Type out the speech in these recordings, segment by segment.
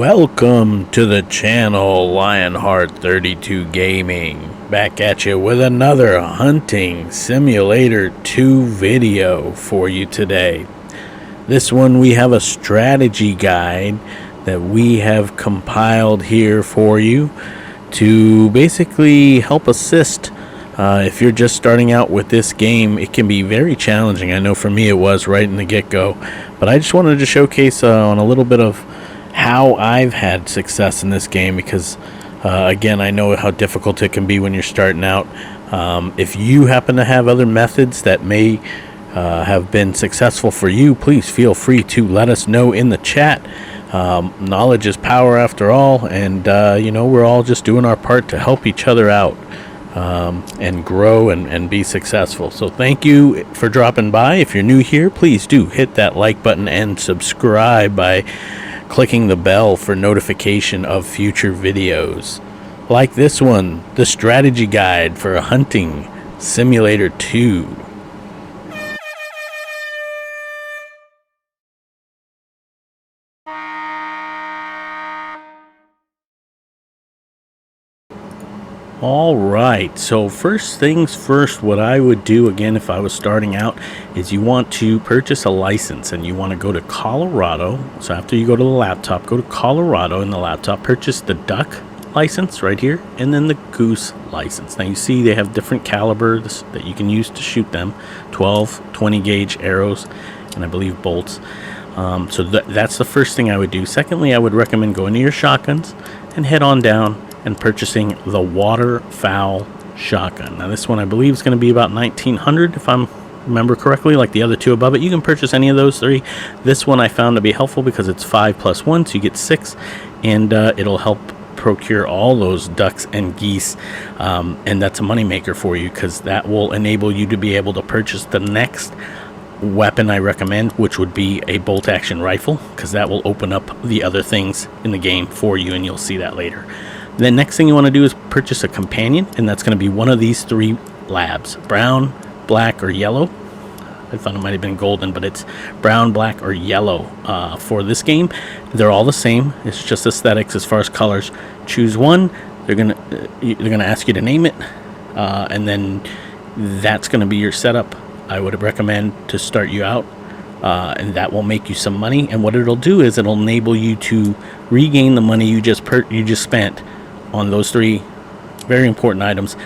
Welcome to the channel, Lionheart32 Gaming. Back at you with another Hunting Simulator 2 video for you today. This one we have a strategy guide that we have compiled here for you to basically help assist. If you're just starting out with this game, it can be very challenging. I know for me it was right in the get-go, but I just wanted to showcase on a little bit of how I've had success in this game because again, I know how difficult it can be when you're starting out. If you happen to have other methods that may have been successful for you, please feel free to let us know in the chat. Knowledge is power after all, and you know, we're all just doing our part to help each other out and grow and be successful. So thank you for dropping by. If you're new here, please do hit that like button and subscribe by clicking the bell for notification of future videos like this one, the strategy guide for Hunting Simulator 2. Alright, so first things first, what I would do again if I was starting out is you want to purchase a license and you want to go to Colorado. So after you go to the laptop, go to Colorado in the laptop, purchase the duck license right here and then the goose license. Now you see they have different calibers that you can use to shoot them, 12, 20 gauge arrows, and I believe bolts. So that's the first thing I would do. Secondly, I would recommend going to your shotguns and head on down and purchasing the waterfowl shotgun. Now this one I believe is going to be about 1900 if I remember correctly, like the other two above it. You can purchase any of those three. This one I found to be helpful because it's 5 plus 1, so you get 6, and it'll help procure all those ducks and geese, and that's a money maker for you because that will enable you to be able to purchase the next weapon I recommend, which would be a bolt action rifle, because that will open up the other things in the game for you, and you'll see that later. The next thing you want to do is purchase a companion, and that's going to be one of these three labs: brown, black, or yellow. I thought it might have been golden, but it's brown, black, or yellow for this game. They're all the same. It's just aesthetics as far as colors. Choose one. They're gonna ask you to name it, and then that's going to be your setup. I would recommend to start you out, and that will make you some money. And what it'll do is it'll enable you to regain the money you just spent on those three very important items,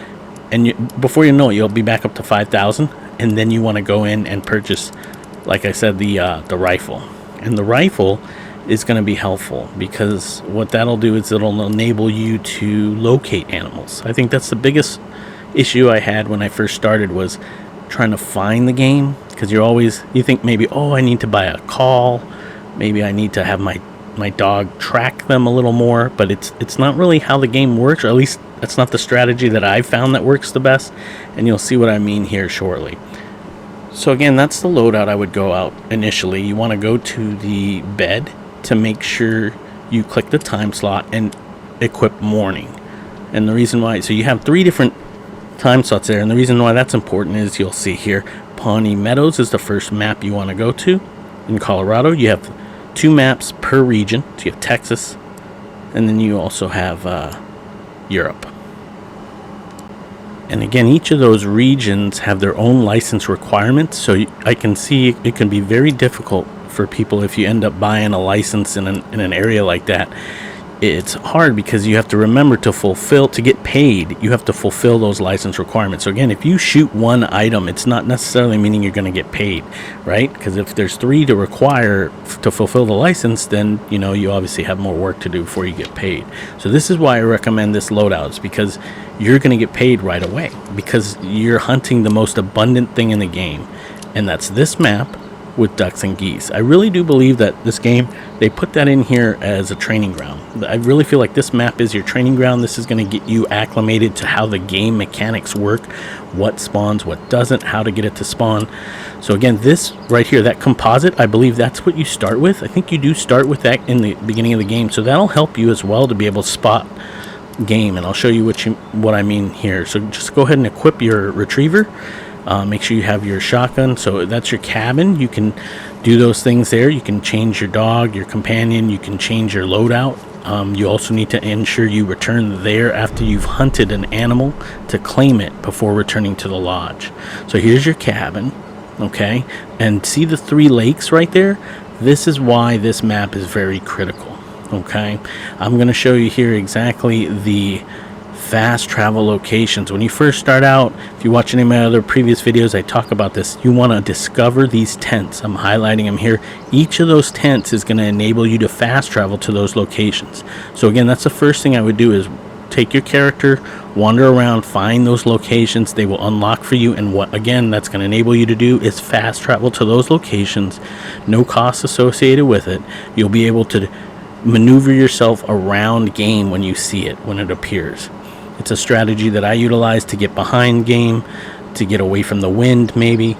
and before you know it, you'll be back up to 5,000. And then you want to go in and purchase, like I said, the rifle. And the rifle is going to be helpful because what that'll do is it'll enable you to locate animals. I think that's the biggest issue I had when I first started, was trying to find the game, because you think maybe, oh, I need to buy a call, maybe I need to have my dog track them a little more, but it's not really how the game works, or at least that's not the strategy that I've found that works the best, and you'll see what I mean here shortly. So again, that's the loadout I would go out initially. You want to go to the bed to make sure you click the time slot and equip morning. And the reason why, so you have 3 different time slots there, and the reason why that's important is you'll see here, Pawnee Meadows is the first map you want to go to in Colorado. You have 2 maps per region, so you have Texas, and then you also have Europe. And again, each of those regions have their own license requirements, so I can see it can be very difficult for people if you end up buying a license in an area like that. It's hard because you have to remember to get paid, you have to fulfill those license requirements. So again, if you shoot one item, it's not necessarily meaning you're going to get paid, right? Because if there's 3 to require to fulfill the license, then you know you obviously have more work to do before you get paid. So this is why I recommend this loadouts, because you're going to get paid right away because you're hunting the most abundant thing in the game, and that's this map with ducks and geese. I really do believe that this game, they put that in here as a training ground. I really feel like this map is your training ground. This is going to get you acclimated to how the game mechanics work, what spawns, what doesn't, how to get it to spawn. So again, this right here, that composite, I believe that's what you start with. I think you do start with that in the beginning of the game, so that'll help you as well to be able to spot game, and I'll show you what I mean here. So just go ahead and equip your retriever. Make sure you have your shotgun. So that's your cabin. You can do those things there. You can change your dog, your companion. You can change your loadout. You also need to ensure you return there after you've hunted an animal to claim it before returning to the lodge. So here's your cabin, okay? And see the 3 lakes right there? This is why this map is very critical, okay? I'm going to show you here exactly the fast travel locations. When you first start out, if you watch any of my other previous videos, I talk about this. You want to discover these tents. I'm highlighting them here. Each of those tents is going to enable you to fast travel to those locations. So again, that's the first thing I would do, is take your character, wander around, find those locations. They will unlock for you, and what again that's going to enable you to do is fast travel to those locations. No cost associated with it. You'll be able to maneuver yourself around game when you see it, when it appears. It's a strategy that I utilize to get behind game, to get away from the wind maybe,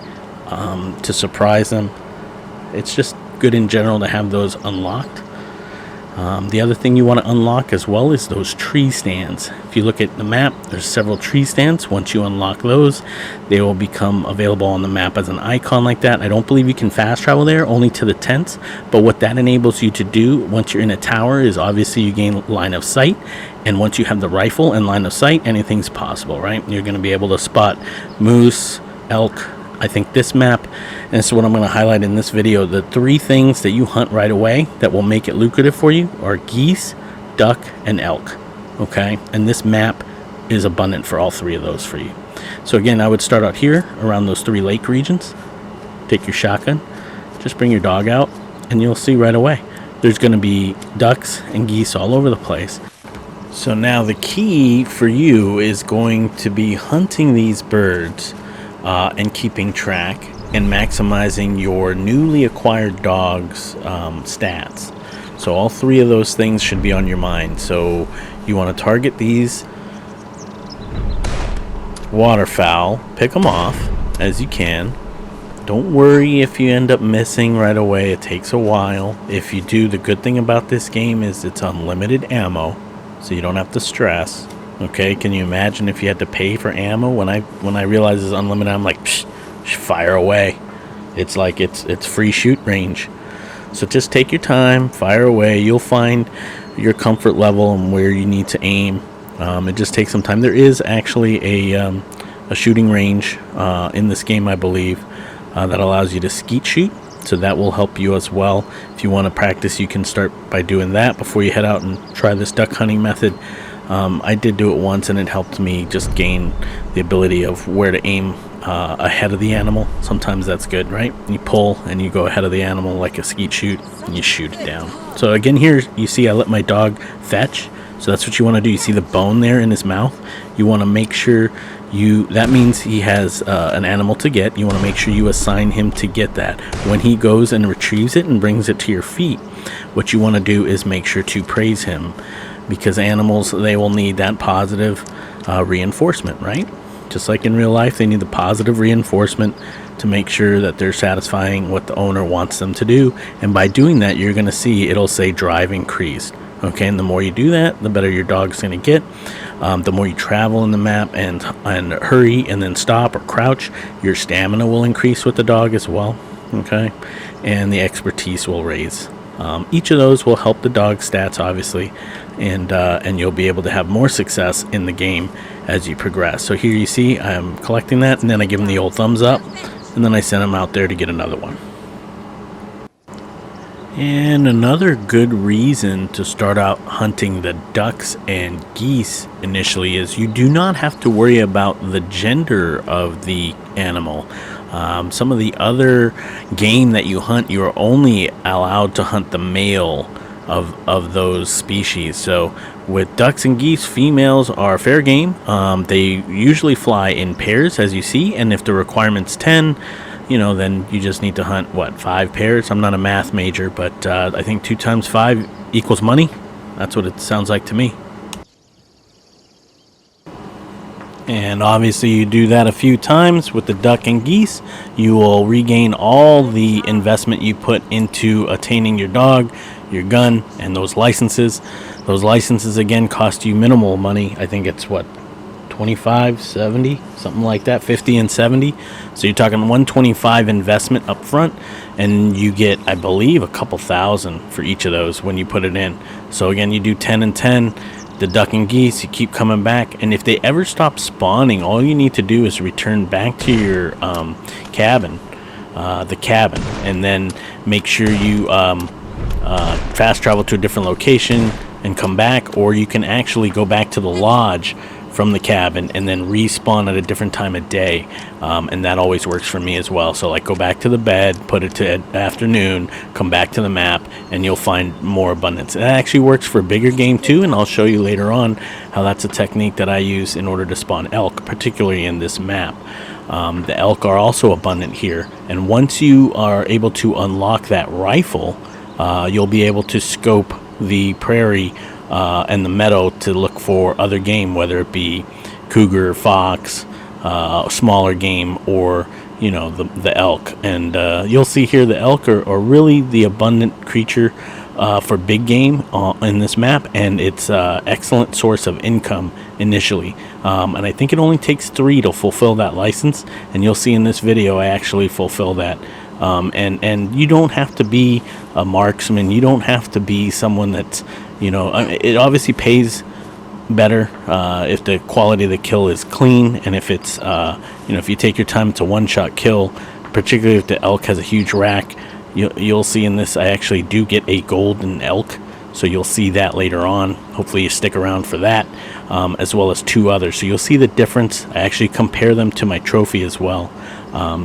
to surprise them. It's just good in general to have those unlocked. The other thing you want to unlock as well is those tree stands. If you look at the map, there's several tree stands. Once you unlock those, they will become available on the map as an icon like that. I don't believe you can fast travel there, only to the tents. But what that enables you to do once you're in a tower is obviously you gain line of sight. And once you have the rifle and line of sight, anything's possible, right? You're going to be able to spot moose, elk. I think this map, and this is what I'm going to highlight in this video, the 3 things that you hunt right away that will make it lucrative for you are geese, duck, and elk, okay? And this map is abundant for all 3 of those for you. So again, I would start out here around those 3 lake regions. Take your shotgun, just bring your dog out, and you'll see right away there's going to be ducks and geese all over the place. So now the key for you is going to be hunting these birds and keeping track and maximizing your newly acquired dog's stats. So all 3 of those things should be on your mind. So you want to target these waterfowl, pick them off as you can. Don't worry if you end up missing right away. It takes a while. If you do, the good thing about this game is it's unlimited ammo, so you don't have to stress. Okay, can you imagine if you had to pay for ammo? When I realize it's unlimited, I'm like, psh, fire away. It's like it's free shoot range. So just take your time, fire away. You'll find your comfort level and where you need to aim. It just takes some time. There is actually a shooting range in this game, I believe, that allows you to skeet shoot. So that will help you as well. If you want to practice, you can start by doing that before you head out and try this duck hunting method. I did do it once, and it helped me just gain the ability of where to aim ahead of the animal. Sometimes that's good, right? You pull and you go ahead of the animal like a skeet shoot, and you shoot it down. So again, here you see I let my dog fetch. So that's what you want to do. You see the bone there in his mouth? You want to make sure that means he has an animal to get. You want to make sure you assign him to get that. When he goes and retrieves it and brings it to your feet, what you want to do is make sure to praise him, because animals, they will need that positive reinforcement, right? Just like in real life, they need the positive reinforcement to make sure that they're satisfying what the owner wants them to do. And by doing that, you're going to see it'll say drive increased. Okay, and the more you do that, the better your dog's going to get. The more you travel in the map and hurry and then stop or crouch, your stamina will increase with the dog as well. Okay, and the expertise will raise. Each of those will help the dog's stats, obviously, and you'll be able to have more success in the game as you progress. So here you see I'm collecting that, and then I give him the old thumbs up, and then I send him out there to get another one. And another good reason to start out hunting the ducks and geese initially is you do not have to worry about the gender of the animal. Some of the other game that you hunt, you are only allowed to hunt the male of those species. So with ducks and geese, females are fair game. They usually fly in pairs, as you see, and if the requirement's 10, then you just need to hunt, 5 pairs? I'm not a math major, but I think 2 times 5 equals money. That's what it sounds like to me. And obviously you do that a few times with the duck and geese, you will regain all the investment you put into attaining your dog, your gun, and those licenses. Those licenses, again, cost you minimal money. I think it's 25, 70, something like that, 50 and 70. So you're talking 125 investment up front, and you get, I believe, a couple thousand for each of those when you put it in. So again, you do 10 and 10, the duck and geese, you keep coming back, and if they ever stop spawning, all you need to do is return back to your cabin, and then make sure you fast travel to a different location and come back, or you can actually go back to the lodge from the cabin and then respawn at a different time of day, and that always works for me as well. So like, go back to the bed, put it to afternoon, come back to the map, and you'll find more abundance. It actually works for bigger game too, and I'll show you later on how that's a technique that I use in order to spawn elk, particularly in this map. The elk are also abundant here, and once you are able to unlock that rifle, you'll be able to scope the prairie and the meadow to look for other game, whether it be cougar, fox, smaller game, or the elk. And you'll see here the elk are really the abundant creature for big game in this map, and it's an excellent source of income initially. And I think it only takes 3 to fulfill that license, and you'll see in this video I actually fulfill that. And you don't have to be a marksman. You don't have to be someone that's, it obviously pays better if the quality of the kill is clean, and if it's, if you take your time, it's a one-shot kill, particularly if the elk has a huge rack. You'll see in this, I actually do get a golden elk, so you'll see that later on. Hopefully you stick around for that, as well as 2 others. So you'll see the difference. I actually compare them to my trophy as well.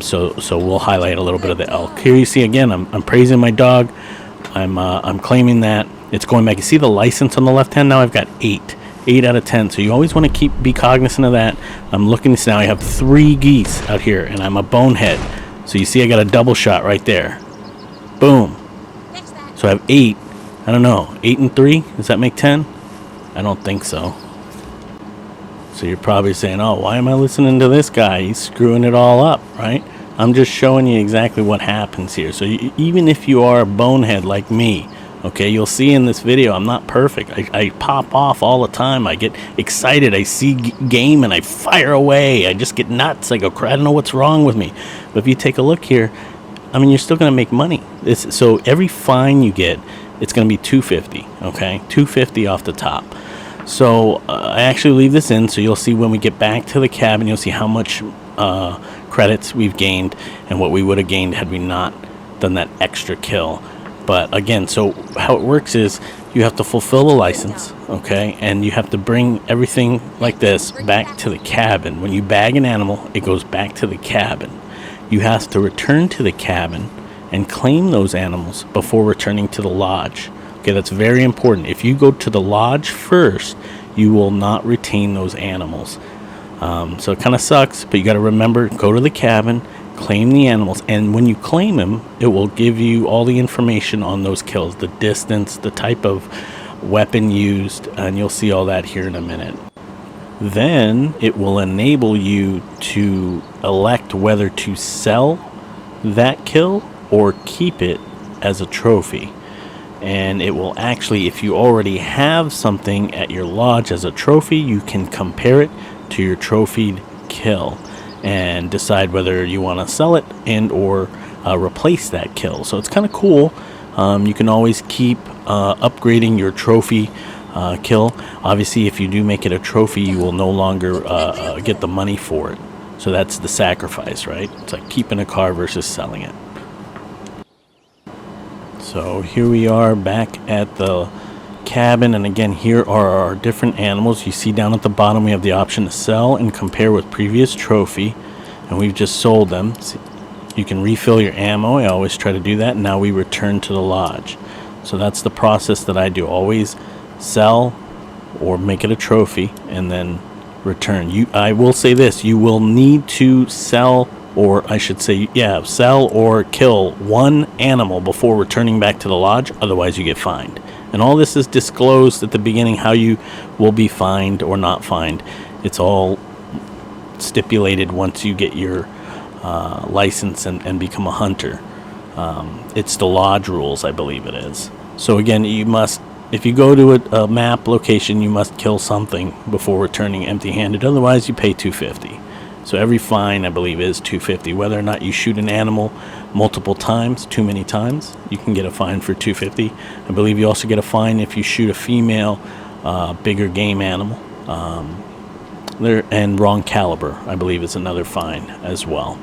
So we'll highlight a little bit of the elk. Here you see again, I'm praising my dog. I'm claiming that it's going back. You see the license on the left hand now? I've got 8 out of 10. So you always want to be cognizant of that. I'm looking this now. I have 3 geese out here, and I'm a bonehead. So you see I got a double shot right there. Boom. So I have 8. I don't know, 8 and 3. Does that make 10? I don't think so. So you're probably saying, oh, why am I listening to this guy? He's screwing it all up, right? I'm just showing you exactly what happens here. So even if you are a bonehead like me, okay, you'll see in this video I'm not perfect. I pop off all the time. I get excited. I see game and I fire away. I just get nuts. I go, I don't know what's wrong with me. But if you take a look here, I mean, you're still going to make money. So every fine you get, it's going to be $250, okay? $250 off the top. So I actually leave this in, so you'll see when we get back to the cabin, you'll see how much credits we've gained and what we would have gained had we not done that extra kill. But again, so how it works is you have to fulfill the license, okay? And you have to bring everything like this back to the cabin. When you bag an animal, it goes back to the cabin. You have to return to the cabin and claim those animals before returning to the lodge. Okay, that's very important. If you go to the lodge first, you will not retain those animals. So it kind of sucks, but you got to remember, go to the cabin, claim the animals, and when you claim them, it will give you all the information on those kills, the distance, the type of weapon used, and you'll see all that here in a minute. Then it will enable you to elect whether to sell that kill or keep it as a trophy. And it will actually, if you already have something at your lodge as a trophy, you can compare it to your trophied kill and decide whether you want to sell it and or replace that kill. So it's kind of cool. You can always keep upgrading your trophy kill. Obviously, if you do make it a trophy, you will no longer get the money for it. So that's the sacrifice, right? It's like keeping a car versus selling it. So here we are back at the cabin, and again, here are our different animals. You see down at the bottom we have the option to sell and compare with previous trophy, and we've just sold them. See, you can refill your ammo. I always try to do that. And now we return to the lodge. So that's the process that I do. Always sell or make it a trophy and then return. I will say this, you will need to sell, or I should say, sell or kill one animal before returning back to the lodge, otherwise you get fined. And all this is disclosed at the beginning, how you will be fined or not fined. It's all stipulated once you get your license and become a hunter. It's the lodge rules, I believe it is. So again, you must if you go to a map location, you must kill something before returning empty-handed. Otherwise, you pay $250. So every fine, I believe, is $250. Whether or not you shoot an animal multiple times, too many times, you can get a fine for $250. I believe you also get a fine if you shoot a female, bigger game animal. And wrong caliber, I believe, is another fine as well.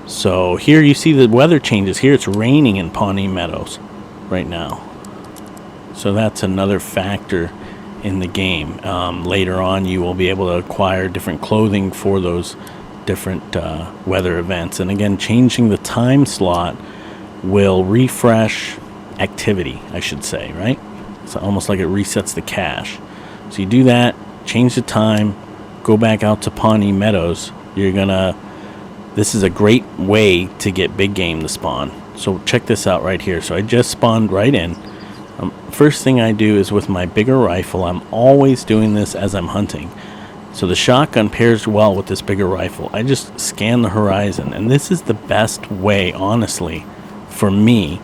So here you see the weather changes. Here it's raining in Pawnee Meadows right now. So that's another factor in the game. Later on, you will be able to acquire different clothing for those different weather events. And again, changing the time slot will refresh activity, I should say, right? It's almost like it resets the cache. So you do that, change the time, go back out to Pawnee Meadows. This is a great way to get big game to spawn. So check this out right here. So I just spawned right in. First thing I do is with my bigger rifle. I'm always doing this as I'm hunting. So the shotgun pairs well with this bigger rifle. I just scan the horizon, and this is the best way, honestly, for me.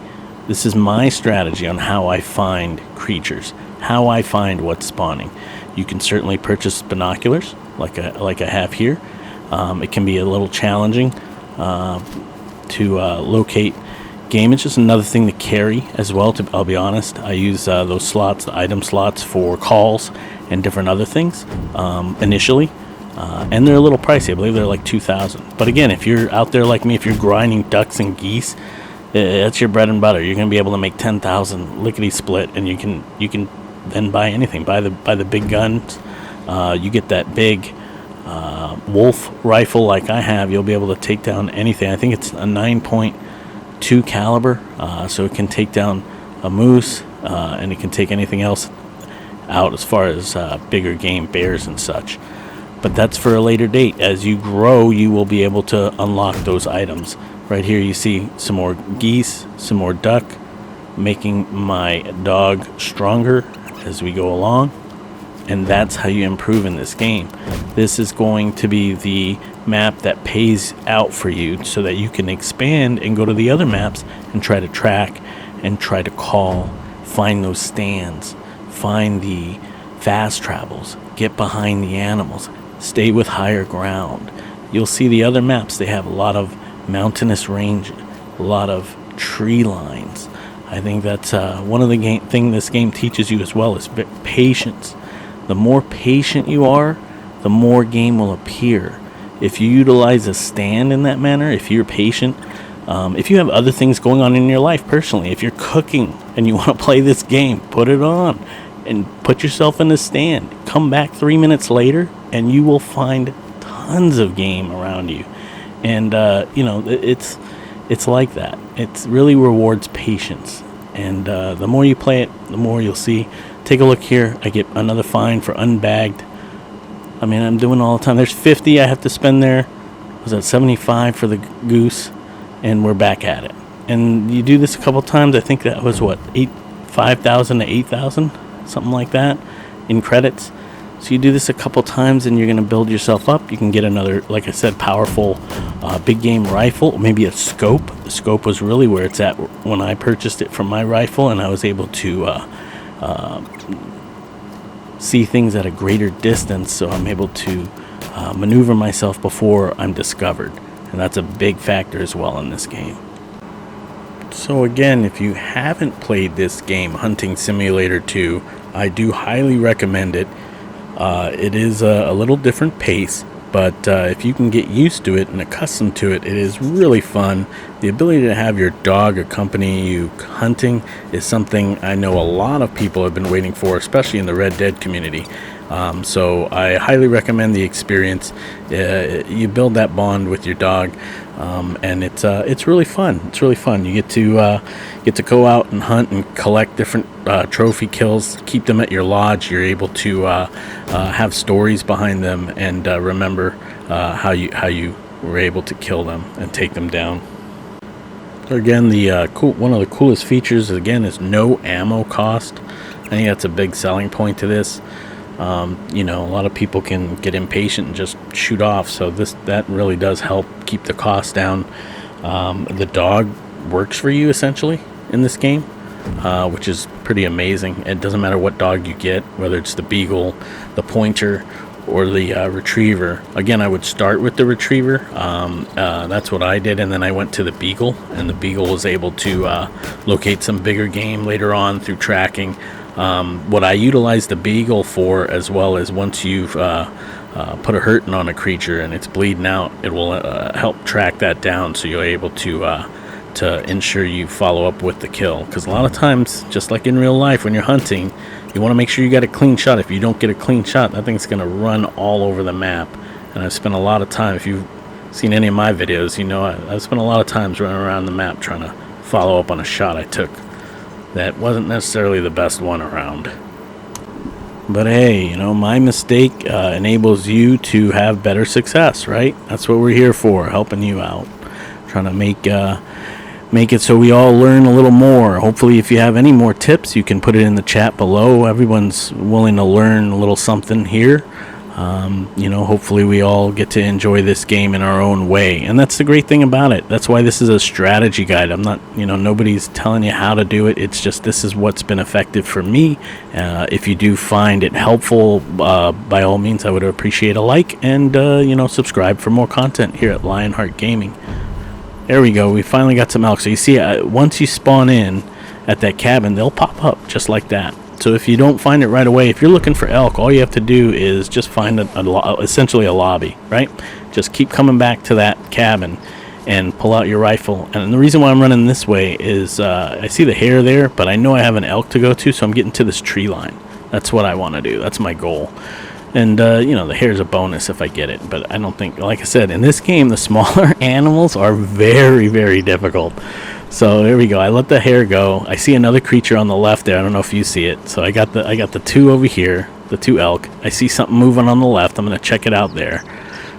This is my strategy on how I find creatures, how I find what's spawning. You can certainly purchase binoculars like I have here. It can be a little challenging to locate game. It's just another thing to carry as well. I'll be honest, I use those slots, the item slots, for calls and different other things initially, and they're a little pricey. I believe they're like $2,000. But again, if you're out there like me, if you're grinding ducks and geese, that's your bread and butter. You're going to be able to make 10,000 lickety split, and you can then buy anything. Buy the big guns. You get that big wolf rifle like I have. You'll be able to take down anything. I think it's a 9.2 caliber, so it can take down a moose, and it can take anything else out as far as bigger game, bears and such. But that's for a later date. As you grow, you will be able to unlock those items. Right here you see some more geese, some more duck, making my dog stronger as we go along. And that's how you improve in this game. This is going to be the map that pays out for you so that you can expand and go to the other maps and try to track and try to call, find those stands, find the fast travels, get behind the animals, stay with higher ground. You'll see the other maps, they have a lot of mountainous range, a lot of tree lines. I think that's one of the thing this game teaches you as well is patience. The more patient you are, the more game will appear. If you utilize a stand in that manner, if you're patient, if you have other things going on in your life personally, if you're cooking and you want to play this game, put it on and put yourself in a stand. Come back 3 minutes later and you will find tons of game around you. And, it's like that. It really rewards patience. And the more you play it, the more you'll see. Take a look here. I get another fine for unbagged. I mean, I'm doing all the time. There's 50 I have to spend there. Was that 75 for the goose? And we're back at it. And you do this a couple times. I think that was what, 5,000 to 8,000, something like that, in credits. So you do this a couple times, and you're going to build yourself up. You can get another, like I said, powerful big game rifle, maybe a scope. The scope was really where it's at when I purchased it from my rifle, and I was able to see things at a greater distance, so I'm able to maneuver myself before I'm discovered. And that's a big factor as well in this game. So again, if you haven't played this game, Hunting Simulator 2, I do highly recommend it. It is a little different pace, but if you can get used to it and accustomed to it, it is really fun. The ability to have your dog accompany you hunting is something I know a lot of people have been waiting for, especially in the Red Dead community. So I highly recommend the experience. You build that bond with your dog, and it's really fun. It's really fun. You get to go out and hunt and collect different trophy kills, keep them at your lodge. You're able to have stories behind them and remember how you were able to kill them and take them down. So again, one of the coolest features again is no ammo cost. I think that's a big selling point to this. A lot of people can get impatient and just shoot off, so that really does help keep the cost down. The dog works for you essentially in this game. which is pretty amazing. It doesn't matter what dog you get, whether it's the beagle, the pointer, or the retriever. Again, I would start with the retriever. That's what I did, and then I went to the beagle, and the beagle was able to locate some bigger game later on through tracking. What I utilize the beagle for, as well as once you've put a hurting on a creature and it's bleeding out, it will help track that down, so you're able to ensure you follow up with the kill. Because a lot of times, just like in real life, when you're hunting, you want to make sure you got a clean shot. If you don't get a clean shot, that thing's going to run all over the map. And I've spent a lot of time, if you've seen any of my videos, you know I've spent a lot of times running around the map trying to follow up on a shot I took that wasn't necessarily the best one around. But hey, you know, my mistake enables you to have better success, right? That's what we're here for, helping you out, trying to make it so we all learn a little more. Hopefully, if you have any more tips, you can put it in the chat below. Everyone's willing to learn a little something here. You know, hopefully we all get to enjoy this game in our own way, and that's the great thing about it. That's why this is a strategy guide. I'm not, you know, nobody's telling you how to do it. It's just, this is what's been effective for me. If you do find it helpful, by all means, I would appreciate a like, and you know, subscribe for more content here at Lionheart Gaming. There we go. We finally got some elk. So you see, once you spawn in at that cabin, they'll pop up just like that. So if you don't find it right away, if you're looking for elk, all you have to do is just find essentially a lobby, right? Just keep coming back to that cabin and pull out your rifle. And the reason why I'm running this way is I see the hare there, but I know I have an elk to go to, so I'm getting to this tree line. That's what I want to do. That's my goal. And, you know, the hare's a bonus if I get it. But I don't think, like I said, in this game, the smaller animals are very, very difficult. So there we go. I let the hare go. I see another creature on the left there. I don't know if you see it. So I got the two over here, the two elk. I see something moving on the left. I'm going to check it out there.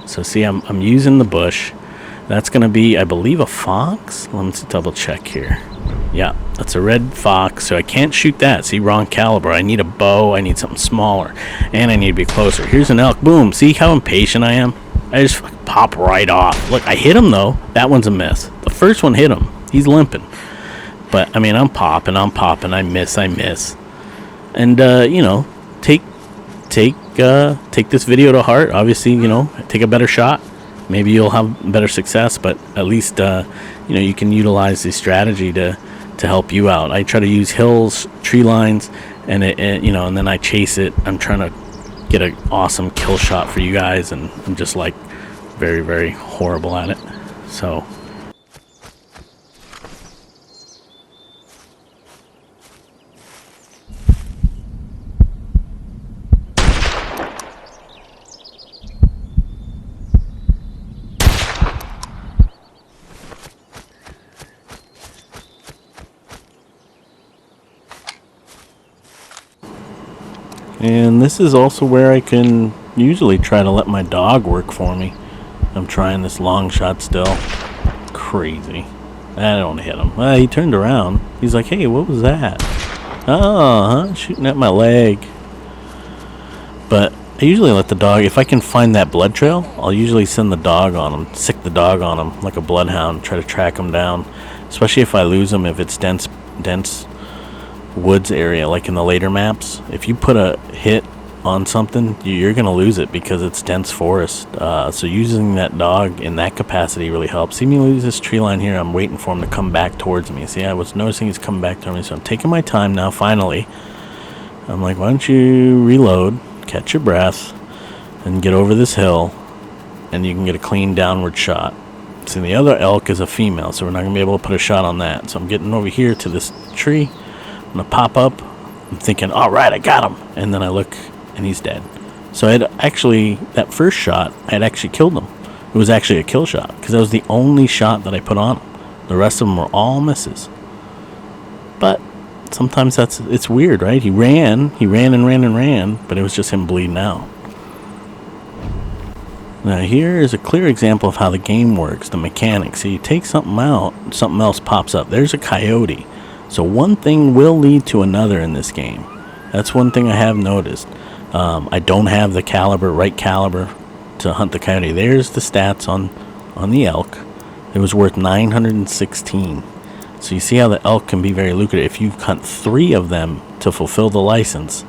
So see, I'm using the bush. That's going to be, I believe, a fox. Let me double check here. Yeah, that's a red fox, so I can't shoot that. See, wrong caliber. I need a bow. I need something smaller, and I need to be closer. Here's an elk. Boom. See how impatient I am? I just pop right off. Look, I hit him, though. That one's a miss. The first one hit him. He's limping. But, I mean, I'm popping. I miss. And, you know, take this video to heart. Obviously, you know, take a better shot. Maybe you'll have better success, but at least, you know, you can utilize this strategy to help you out. I try to use hills, tree lines, and you know, and then I chase it. I'm trying to get an awesome kill shot for you guys, and I'm just like very, very horrible at it. So and this is also where I can usually try to let my dog work for me. I'm trying this long shot still. Crazy. I don't hit him. He turned around. He's like, hey, what was that? Oh, shooting at my leg. But I usually let the dog, if I can find that blood trail, I'll usually send the dog on him, sick the dog on him like a bloodhound, try to track him down. Especially if I lose him, if it's dense woods area, like in the later maps. If you put a hit on something, you're gonna lose it because it's dense forest. So using that dog in that capacity really helps. See me lose this tree line here. I'm waiting for him to come back towards me. See, I was noticing he's coming back to me, so I'm taking my time now. Finally, I'm like, why don't you reload, catch your breath, and get over this hill, and you can get a clean downward shot. See, the other elk is a female, so we're not gonna be able to put a shot on that. So I'm getting over here to this tree. I'm gonna pop up. I'm thinking, all right, I got him, and then I look, and he's dead. So I had actually, that first shot, I had actually killed him. It was actually a kill shot because that was the only shot that I put on him. The rest of them were all misses. But sometimes it's weird, right? He ran, but it was just him bleeding out. Now here is a clear example of how the game works, the mechanics. So you take something out, something else pops up. There's a coyote. So one thing will lead to another in this game. That's one thing I have noticed. I don't have the right caliber to hunt the coyote. There's the stats on the elk. It was worth 916. So you see how the elk can be very lucrative. If you hunt 3 of them to fulfill the license,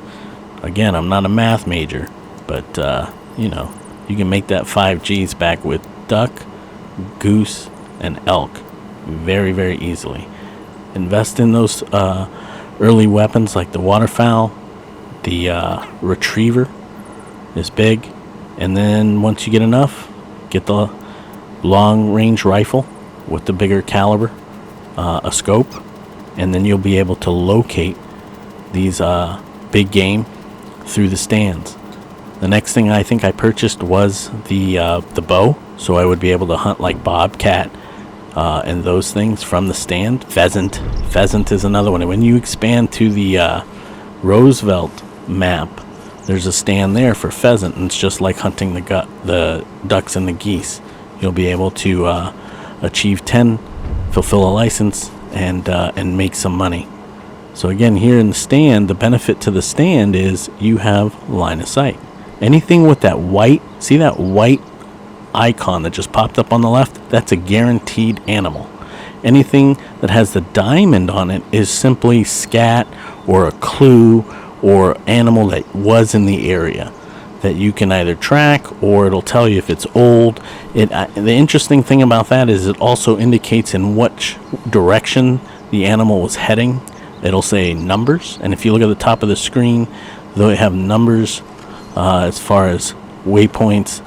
again, I'm not a math major, but you know, you can make that 5 G's back with duck, goose, and elk very, very easily. Invest in those early weapons like the waterfowl, the retriever is big, and then once you get enough, get the long range rifle with the bigger caliber, a scope, and then you'll be able to locate these big game through the stands. The next thing I think I purchased was the bow, so I would be able to hunt like bobcat and those things from the stand. Pheasant is another one. And when you expand to the Roosevelt map, there's a stand there for pheasant, and it's just like hunting the ducks and the geese. You'll be able to achieve 10, fulfill a license, and make some money. So again, here in the stand, the benefit to the stand is you have line of sight. Anything with that white, see that white icon that just popped up on the left? That's a guaranteed animal. Anything that has the diamond on it is simply scat or a clue or animal that was in the area that you can either track, or it'll tell you if it's old. The interesting thing about that is it also indicates in which direction the animal was heading. It'll say numbers, and if you look at the top of the screen, they have numbers as far as waypoints,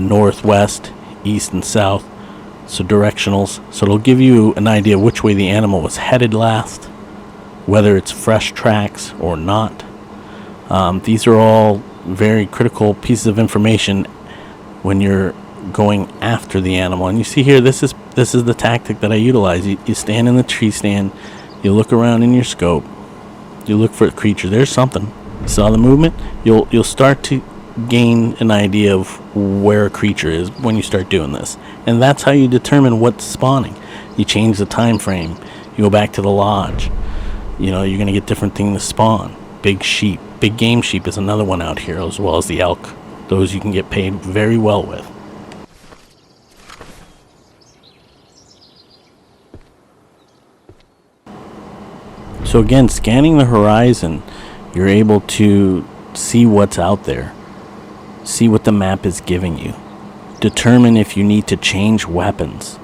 northwest, east, and south, so directionals. So it'll give you an idea which way the animal was headed last, whether it's fresh tracks or not. These are all very critical pieces of information when you're going after the animal. And you see here, this is the tactic that I utilize. You stand in the tree stand, you look around in your scope, you look for a creature. There's something. You saw the movement? You'll start to gain an idea of where a creature is when you start doing this. And that's how you determine what's spawning. You change the time frame. You go back to the lodge. You know, you're going to get different things to spawn. Big sheep. Big game sheep is another one out here, as well as the elk. Those you can get paid very well with. So again, scanning the horizon, you're able to see what's out there. See what the map is giving you. Determine if you need to change weapons.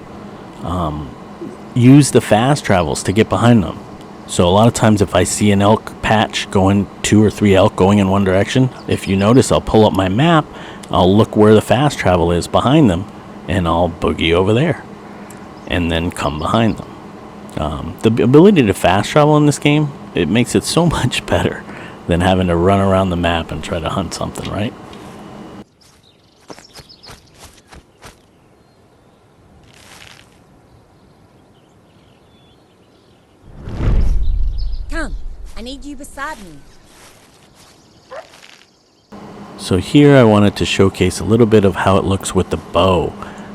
Use the fast travels to get behind them. So a lot of times if I see an elk patch going, 2 or 3 elk going in one direction, if you notice, I'll pull up my map, I'll look where the fast travel is behind them, and I'll boogie over there and then come behind them. The ability to fast travel in this game, it makes it so much better than having to run around the map and try to hunt something, right? Come, I need you beside me. So here I wanted to showcase a little bit of how it looks with the bow.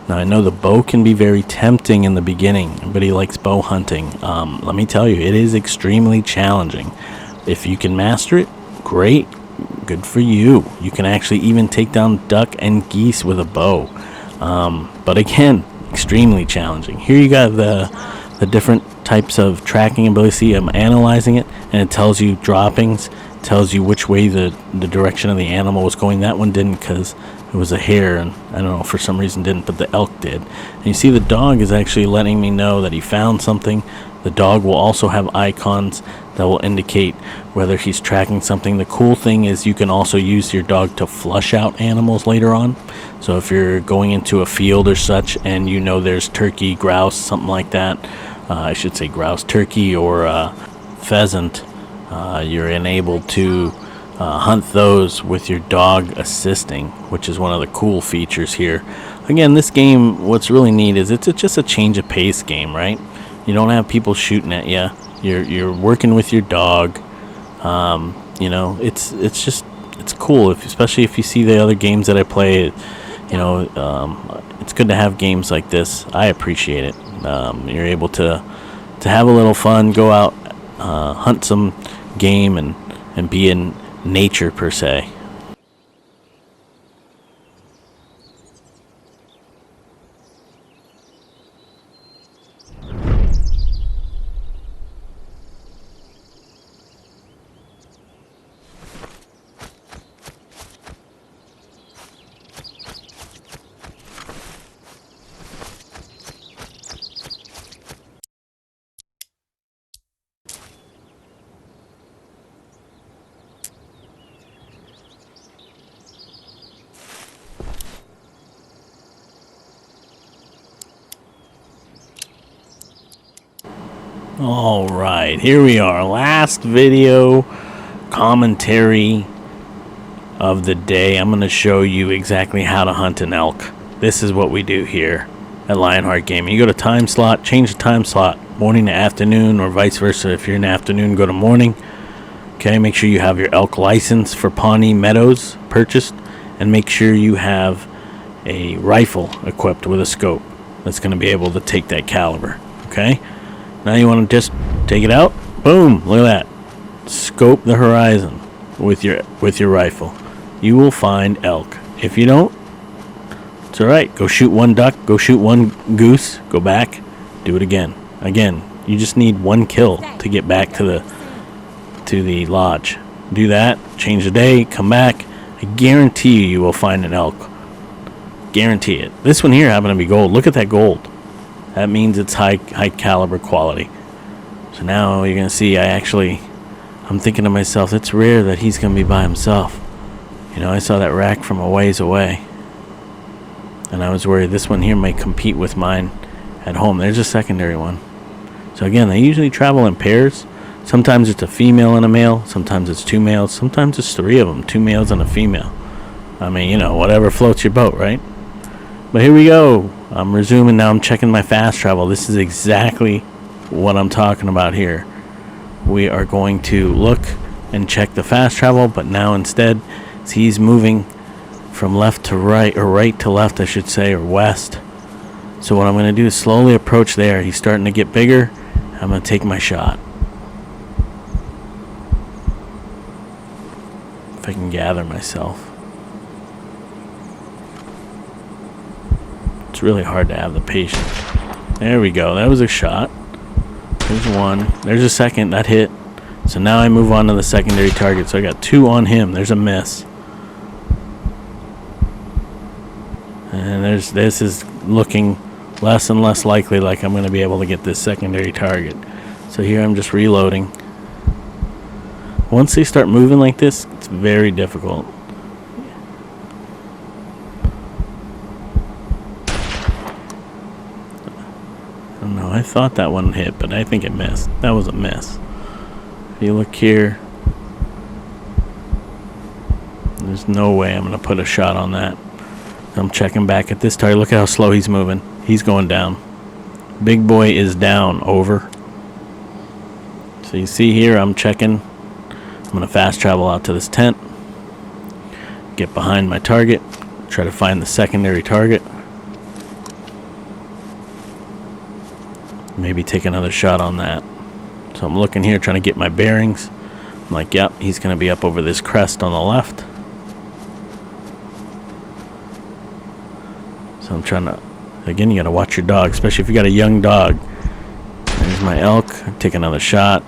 Now I know the bow can be very tempting in the beginning. Everybody likes bow hunting. Let me tell you, it is extremely challenging. If you can master it, great. Good for you. You can actually even take down duck and geese with a bow. But again, extremely challenging. Here you got the different types of tracking ability. See, I'm analyzing it, and it tells you droppings, tells you which way the direction of the animal was going. That one didn't because it was a hare, and I don't know, for some reason didn't, but the elk did. And you see the dog is actually letting me know that he found something. The dog will also have icons that will indicate whether he's tracking something. The cool thing is you can also use your dog to flush out animals later on. So if you're going into a field or such and you know there's turkey, grouse, something like that, I should say grouse, turkey, or pheasant, you're enabled to hunt those with your dog assisting, which is one of the cool features here. Again, this game, what's really neat is it's just a change of pace game, right? You don't have people shooting at you. You're working with your dog. You know, it's cool, especially if you see the other games that I play. You know, it's good to have games like this. I appreciate it. You're able to have a little fun, go out, hunt some game, and be in nature per se. All right, here we are. Last video commentary of the day. I'm going to show you exactly how to hunt an elk. This is what we do here at Lionheart Gaming. You go to time slot, change the time slot, morning to afternoon, or vice versa. If you're in the afternoon, go to morning. Okay, make sure you have your elk license for Pawnee Meadows purchased, and make sure you have a rifle equipped with a scope that's going to be able to take that caliber. Okay, now you want to just take it out. Boom, look at that. Scope the horizon with your rifle. You will find elk. If you don't, it's all right. Go shoot one duck, go shoot one goose, go back, do it again. Again, you just need one kill to get back to the lodge. Do that, change the day, come back. I guarantee you will find an elk. Guarantee it. This one here happened to be gold. Look at that gold. That means it's high caliber quality. So now you're gonna see I'm thinking to myself, it's rare that he's gonna be by himself. You know, I saw that rack from a ways away, and I was worried this one here might compete with mine at home. There's a secondary one. So again, they usually travel in pairs. Sometimes it's a female and a male. Sometimes it's two males. Sometimes it's three of them, two males and a female. I mean, you know, whatever floats your boat, right? But here we go. I'm resuming now. I'm checking my fast travel. This is exactly what I'm talking about here. We are going to look and check the fast travel, but now instead he's moving from left to right, or right to left I should say, or west. So what I'm going to do is slowly approach there. He's starting to get bigger. I'm going to take my shot. If I can gather myself. It's really hard to have the patience. There we go. That was a shot. There's one. There's a second. That hit. So now I move on to the secondary target. So I got two on him. There's a miss. And this is looking less and less likely like I'm going to be able to get this secondary target. So here I'm just reloading. Once they start moving like this, it's very difficult. I don't know. I thought that one hit, but I think it missed. That was a miss. If you look here, there's no way I'm going to put a shot on that. I'm checking back at this target. Look at how slow he's moving. He's going down. Big boy is down. Over. So you see here, I'm checking. I'm going to fast travel out to this tent. Get behind my target. Try to find the secondary target. Maybe take another shot on that. So I'm looking here, trying to get my bearings. I'm like, yep, he's going to be up over this crest on the left. So I'm trying to, again, you got to watch your dog, especially if you got a young dog. There's my elk. Take another shot.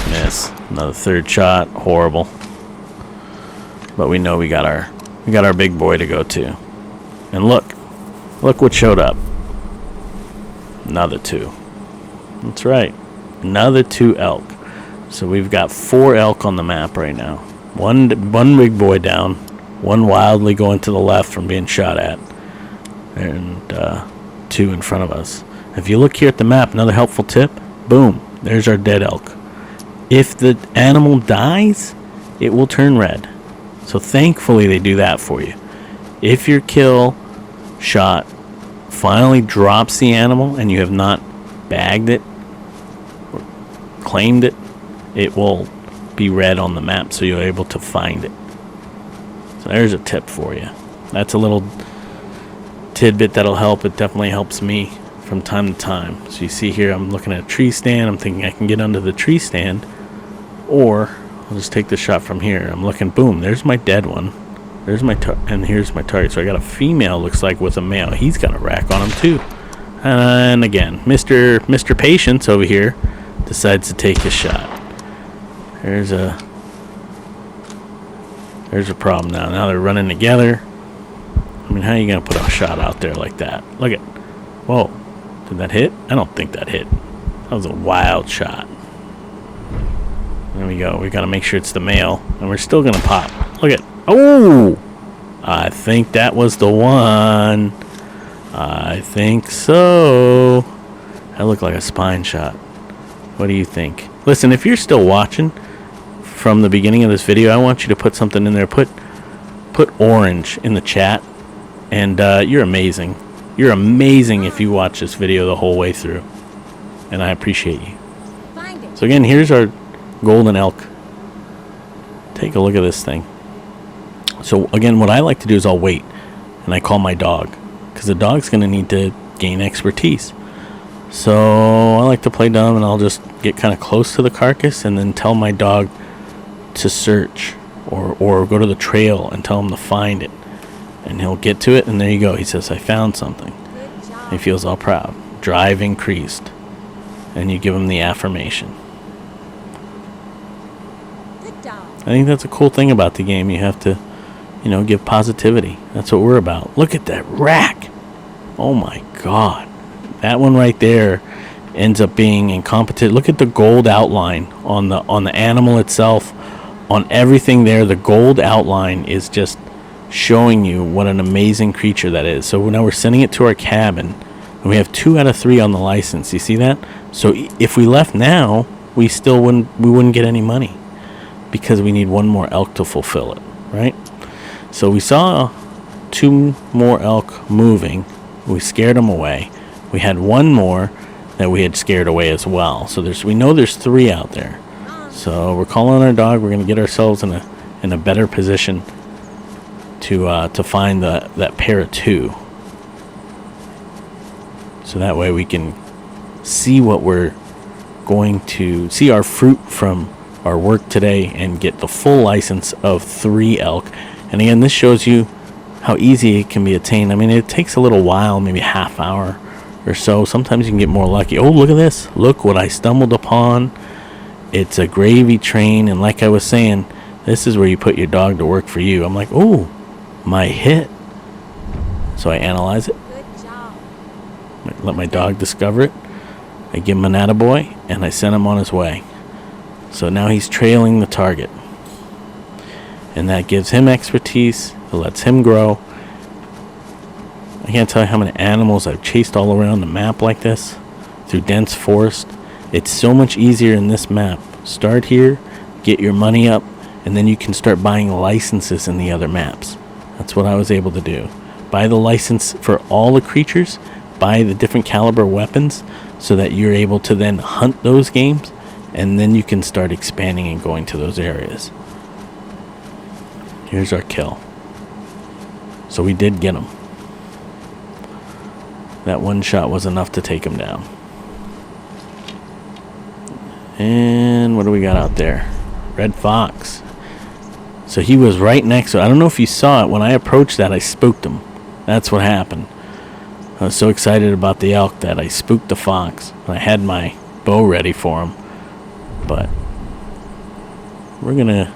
Miss. Another third shot. Horrible. But we know we got our big boy to go to. And look what showed up. Another two. That's right. Another two elk. So we've got 4 elk on the map right now. One big boy down. One wildly going to the left from being shot at. And 2 in front of us. If you look here at the map, another helpful tip. Boom. There's our dead elk. If the animal dies, it will turn red. So thankfully they do that for you. If your kill shot finally drops the animal and you have not bagged it or claimed it, it will be red on the map, so you're able to find it. So there's a tip for you. That's a little tidbit that'll help. It definitely helps me from time to time. So you see here, I'm looking at a tree stand. I'm thinking I can get under the tree stand, or I'll just take the shot from here. I'm looking, boom, there's my dead one. There's my and here's my target. So I got a female, looks like, with a male. He's got a rack on him too. And again, Mr. Patience over here decides to take a shot. There's a problem now. Now they're running together. I mean, how are you going to put a shot out there like that? Look at, whoa, did that hit? I don't think that hit. That was a wild shot. There we go. We got to make sure it's the male, and we're still going to pop. Look at, oh, I think that was the one. I think so. That looked like a spine shot. What do you think? Listen, if you're still watching from the beginning of this video, I want you to put something in there. Put orange in the chat. And you're amazing. You're amazing if you watch this video the whole way through. And I appreciate you. Find it. So again, here's our golden elk. Take a look at this thing. So again, what I like to do is I'll wait. And I call my dog. Because the dog's going to need to gain expertise. So I like to play dumb, and I'll just get kind of close to the carcass and then tell my dog to search. Or go to the trail and tell him to find it. And he'll get to it, and there you go. He says, I found something. Good job. He feels all proud. Drive increased. And you give him the affirmation. Good dog. I think that's a cool thing about the game. You have to, give positivity. That's what we're about. Look at that rack. Oh my God. That one right there ends up being incompetent. Look at the gold outline on the animal itself. On everything there, the gold outline is just showing you what an amazing creature that is. So now we're sending it to our cabin, and we have 2 out of 3 on the license. You see that? So if we left now, we wouldn't get any money, because we need 1 more elk to fulfill it, right? So we saw 2 more elk moving. We scared them away. We had 1 more that we had scared away as well. So we know there's 3 out there. So we're calling our dog. We're going to get ourselves in a better position to find that pair of 2. So that way we can see what we're going to see, our fruit from our work today, and get the full license of 3 elk. And again, this shows you how easy it can be attained. I mean, it takes a little while, maybe a half hour or so. Sometimes you can get more lucky. Oh, look at this. Look what I stumbled upon. It's a gravy train, and like I was saying, this is where you put your dog to work for you. I'm like, oh, my hit. So I analyze it. Good job. Let my dog discover it. I give him an attaboy, and I send him on his way. So now he's trailing the target. And that gives him expertise. It lets him grow. I can't tell you how many animals I've chased all around the map like this, through dense forest. It's so much easier in this map. Start here, get your money up, and then you can start buying licenses in the other maps. That's what I was able to do. Buy the license for all the creatures, buy the different caliber weapons, so that you're able to then hunt those games, and then you can start expanding and going to those areas. Here's our kill. So we did get him. That 1 shot was enough to take him down. And what do we got out there? Red fox. So he was right next to it. I don't know if you saw it. When I approached that, I spooked him. That's what happened. I was so excited about the elk that I spooked the fox. I had my bow ready for him. But we're going to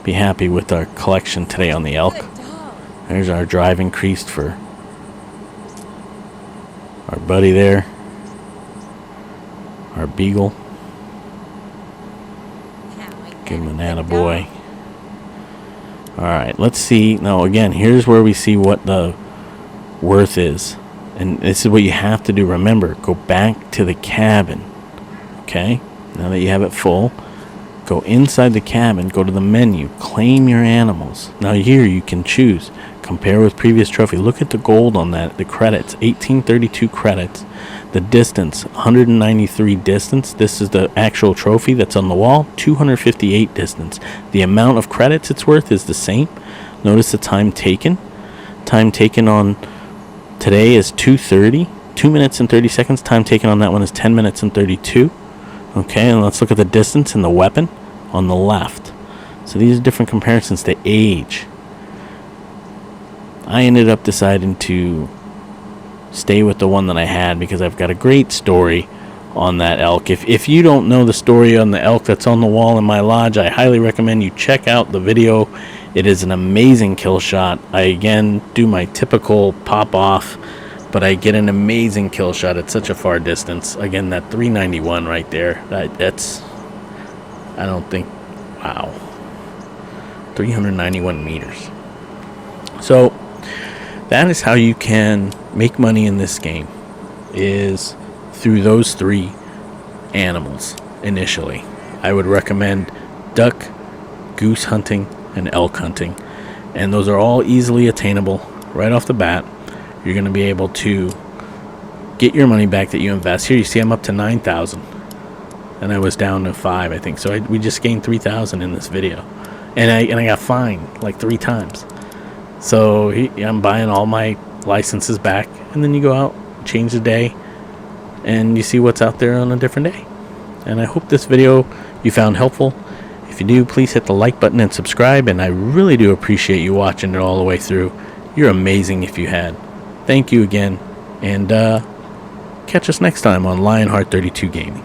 be happy with our collection today on the elk. Good dog. There's our drive increased for our buddy there. Our beagle. Give him an attaboy. Alright, let's see. Now, again, here's where we see what the worth is. And this is what you have to do. Remember, go back to the cabin. Okay? Now that you have it full, go inside the cabin, go to the menu, claim your animals. Now here you can choose. Compare with previous trophy. Look at the gold on that. The credits, 1832 credits. The distance, 193 distance. This is the actual trophy that's on the wall, 258 distance. The amount of credits it's worth is the same. Notice the time taken. Time taken on today is 2:30. 2 minutes and 30 seconds. Time taken on that one is 10 minutes and 32. Okay, and let's look at the distance and the weapon on the left. So these are different comparisons to age. I ended up deciding to stay with the one that I had because I've got a great story on that elk. If you don't know the story on the elk that's on the wall in my lodge, I highly recommend you check out the video. It is an amazing kill shot. I again do my typical pop off, but I get an amazing kill shot at such a far distance. Again, that 391 right there, that's, I don't think, wow, 391 meters. So that is how you can make money in this game, is through those 3 animals initially. I would recommend duck, goose hunting, and elk hunting. And those are all easily attainable right off the bat. You're going to be able to get your money back that you invest. Here you see I'm up to 9,000. And I was down to 5, I think. So we just gained 3,000 in this video. And I got fined like 3 times. So I'm buying all my licenses back. And then you go out, change the day, and you see what's out there on a different day. And I hope this video you found helpful. If you do, please hit the like button and subscribe. And I really do appreciate you watching it all the way through. You're amazing if you had. Thank you again. And catch us next time on Lionheart 32 Gaming.